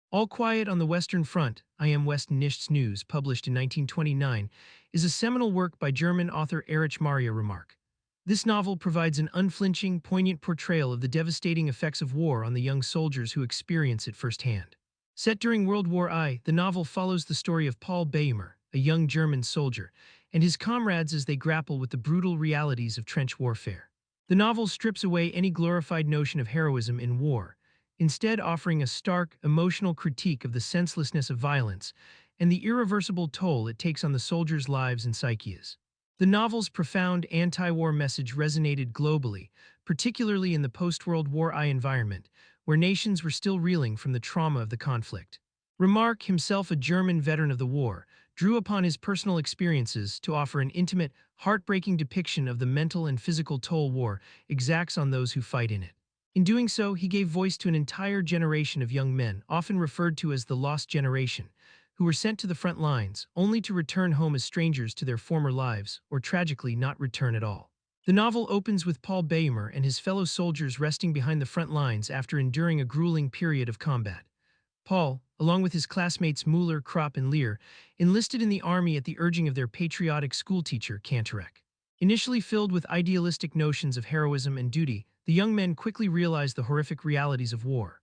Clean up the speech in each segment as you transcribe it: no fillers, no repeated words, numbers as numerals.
All Quiet on the Western Front, I Am West Nichts News, published in 1929, is a seminal work by German author Erich Remarque. This novel provides an unflinching, poignant portrayal of the devastating effects of war on the young soldiers who experience it firsthand. Set during World War I, the novel follows the story of Paul Bäumer, a young German soldier, and his comrades as they grapple with the brutal realities of trench warfare. The novel strips away any glorified notion of heroism in war, instead offering a stark, emotional critique of the senselessness of violence and the irreversible toll it takes on the soldiers' lives and psyches. The novel's profound anti-war message resonated globally, particularly in the post-World War I environment, where nations were still reeling from the trauma of the conflict. Remarque, himself a German veteran of the war, drew upon his personal experiences to offer an intimate, heartbreaking depiction of the mental and physical toll war exacts on those who fight in it. In doing so, he gave voice to an entire generation of young men, often referred to as the Lost Generation, who were sent to the front lines, only to return home as strangers to their former lives, or tragically not return at all. The novel opens with Paul Bäumer and his fellow soldiers resting behind the front lines after enduring a grueling period of combat. Paul, along with his classmates Müller, Kropp, and Lear, enlisted in the army at the urging of their patriotic schoolteacher, Erich. Initially filled with idealistic notions of heroism and duty, the young men quickly realized the horrific realities of war.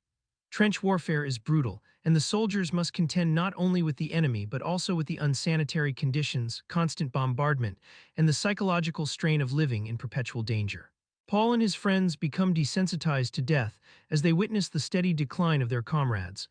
Trench warfare is brutal, and the soldiers must contend not only with the enemy but also with the unsanitary conditions, constant bombardment, and the psychological strain of living in perpetual danger. Paul and his friends become desensitized to death as they witness the steady decline of their comrades.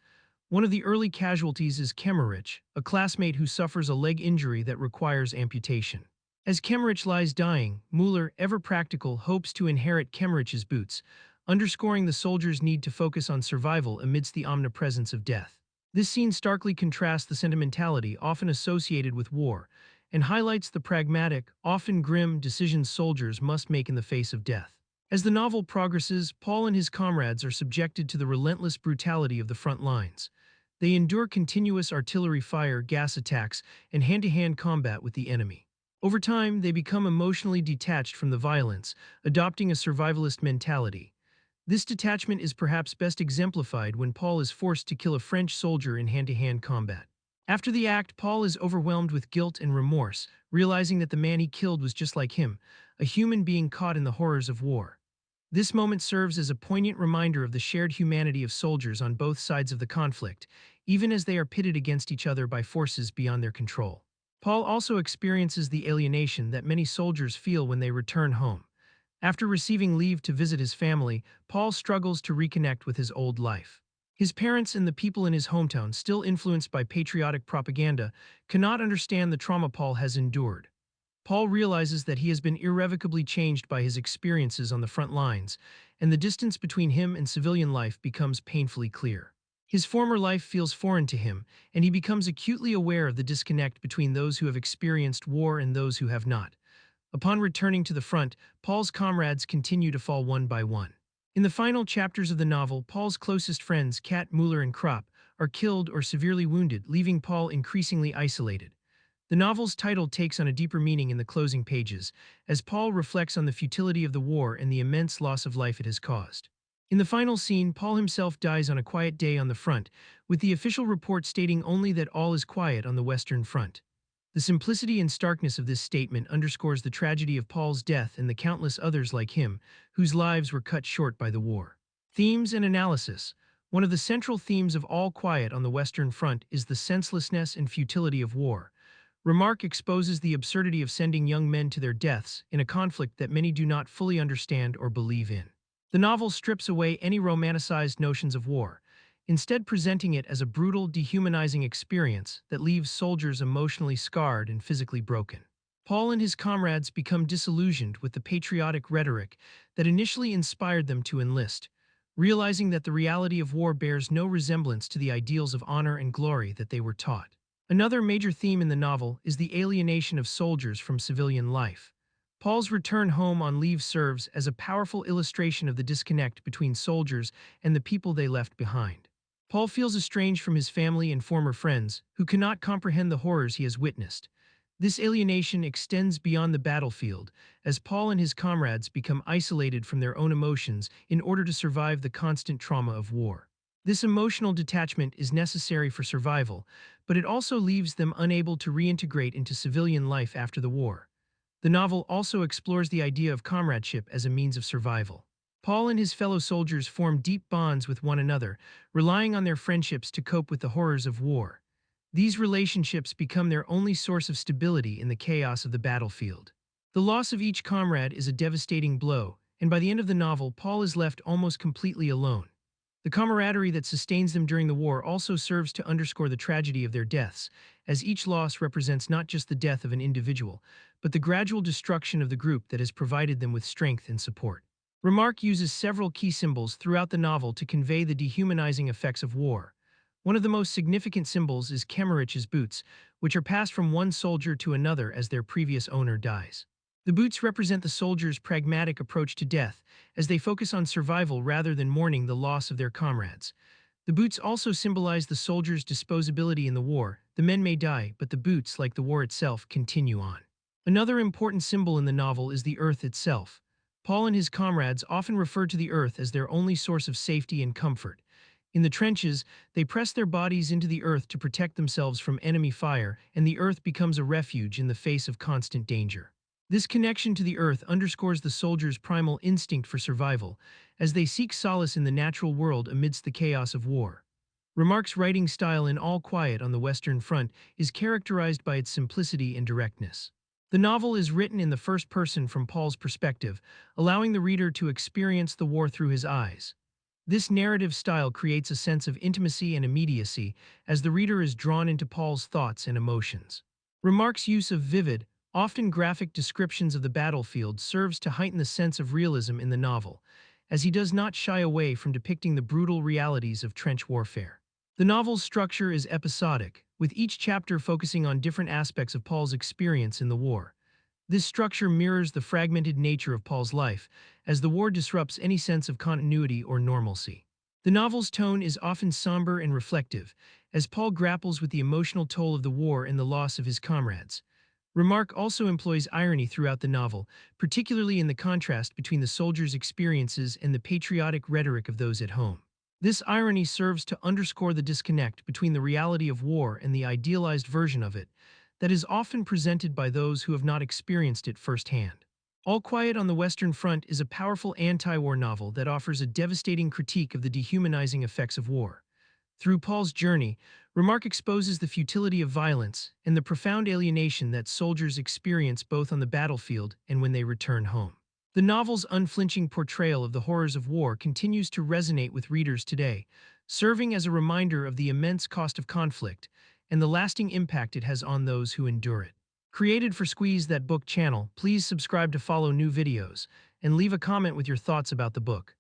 One of the early casualties is Erich, a classmate who suffers a leg injury that requires amputation. As Erich lies dying, Müller, ever practical, hopes to inherit Erich's boots, underscoring the soldier's need to focus on survival amidst the omnipresence of death. This scene starkly contrasts the sentimentality often associated with war and highlights the pragmatic, often grim decisions soldiers must make in the face of death. As the novel progresses, Paul and his comrades are subjected to the relentless brutality of the front lines. They endure continuous artillery fire, gas attacks, and hand-to-hand combat with the enemy. Over time, they become emotionally detached from the violence, adopting a survivalist mentality. This detachment is perhaps best exemplified when Paul is forced to kill a French soldier in hand-to-hand combat. After the act, Paul is overwhelmed with guilt and remorse, realizing that the man he killed was just like him, a human being caught in the horrors of war. This moment serves as a poignant reminder of the shared humanity of soldiers on both sides of the conflict, even as they are pitted against each other by forces beyond their control. Paul also experiences the alienation that many soldiers feel when they return home. After receiving leave to visit his family, Paul struggles to reconnect with his old life. His parents and the people in his hometown, still influenced by patriotic propaganda, cannot understand the trauma Paul has endured. Paul realizes that he has been irrevocably changed by his experiences on the front lines, and the distance between him and civilian life becomes painfully clear. His former life feels foreign to him, and he becomes acutely aware of the disconnect between those who have experienced war and those who have not. Upon returning to the front, Paul's comrades continue to fall one by one. In the final chapters of the novel, Paul's closest friends, Kat, Müller, and Kropp, are killed or severely wounded, leaving Paul increasingly isolated. The novel's title takes on a deeper meaning in the closing pages, as Paul reflects on the futility of the war and the immense loss of life it has caused. In the final scene, Paul himself dies on a quiet day on the front, with the official report stating only that all is quiet on the Western Front. The simplicity and starkness of this statement underscores the tragedy of Paul's death and the countless others like him, whose lives were cut short by the war. Themes and analysis. One of the central themes of All Quiet on the Western Front is the senselessness and futility of war. Remarque exposes the absurdity of sending young men to their deaths in a conflict that many do not fully understand or believe in. The novel strips away any romanticized notions of war, instead presenting it as a brutal, dehumanizing experience that leaves soldiers emotionally scarred and physically broken. Paul and his comrades become disillusioned with the patriotic rhetoric that initially inspired them to enlist, realizing that the reality of war bears no resemblance to the ideals of honor and glory that they were taught. Another major theme in the novel is the alienation of soldiers from civilian life. Paul's return home on leave serves as a powerful illustration of the disconnect between soldiers and the people they left behind. Paul feels estranged from his family and former friends, who cannot comprehend the horrors he has witnessed. This alienation extends beyond the battlefield, as Paul and his comrades become isolated from their own emotions in order to survive the constant trauma of war. This emotional detachment is necessary for survival, but it also leaves them unable to reintegrate into civilian life after the war. The novel also explores the idea of comradeship as a means of survival. Paul and his fellow soldiers form deep bonds with one another, relying on their friendships to cope with the horrors of war. These relationships become their only source of stability in the chaos of the battlefield. The loss of each comrade is a devastating blow, and by the end of the novel, Paul is left almost completely alone. The camaraderie that sustains them during the war also serves to underscore the tragedy of their deaths, as each loss represents not just the death of an individual, but the gradual destruction of the group that has provided them with strength and support. Remarque uses several key symbols throughout the novel to convey the dehumanizing effects of war. One of the most significant symbols is Kemmerich's boots, which are passed from one soldier to another as their previous owner dies. The boots represent the soldiers' pragmatic approach to death, as they focus on survival rather than mourning the loss of their comrades. The boots also symbolize the soldiers' disposability in the war. The men may die, but the boots, like the war itself, continue on. Another important symbol in the novel is the earth itself. Paul and his comrades often refer to the earth as their only source of safety and comfort. In the trenches, they press their bodies into the earth to protect themselves from enemy fire, and the earth becomes a refuge in the face of constant danger. This connection to the earth underscores the soldiers' primal instinct for survival, as they seek solace in the natural world amidst the chaos of war. Remarque's writing style in All Quiet on the Western Front is characterized by its simplicity and directness. The novel is written in the first person from Paul's perspective, allowing the reader to experience the war through his eyes. This narrative style creates a sense of intimacy and immediacy as the reader is drawn into Paul's thoughts and emotions. Remarque's use of vivid, often graphic descriptions of the battlefield serves to heighten the sense of realism in the novel, as he does not shy away from depicting the brutal realities of trench warfare. The novel's structure is episodic, with each chapter focusing on different aspects of Paul's experience in the war. This structure mirrors the fragmented nature of Paul's life, as the war disrupts any sense of continuity or normalcy. The novel's tone is often somber and reflective, as Paul grapples with the emotional toll of the war and the loss of his comrades. Remarque also employs irony throughout the novel, particularly in the contrast between the soldiers' experiences and the patriotic rhetoric of those at home. This irony serves to underscore the disconnect between the reality of war and the idealized version of it that is often presented by those who have not experienced it firsthand. All Quiet on the Western Front is a powerful anti-war novel that offers a devastating critique of the dehumanizing effects of war. Through Paul's journey, Remarque exposes the futility of violence and the profound alienation that soldiers experience both on the battlefield and when they return home. The novel's unflinching portrayal of the horrors of war continues to resonate with readers today, serving as a reminder of the immense cost of conflict and the lasting impact it has on those who endure it. Created for Squeeze That Book channel, please subscribe to follow new videos and leave a comment with your thoughts about the book.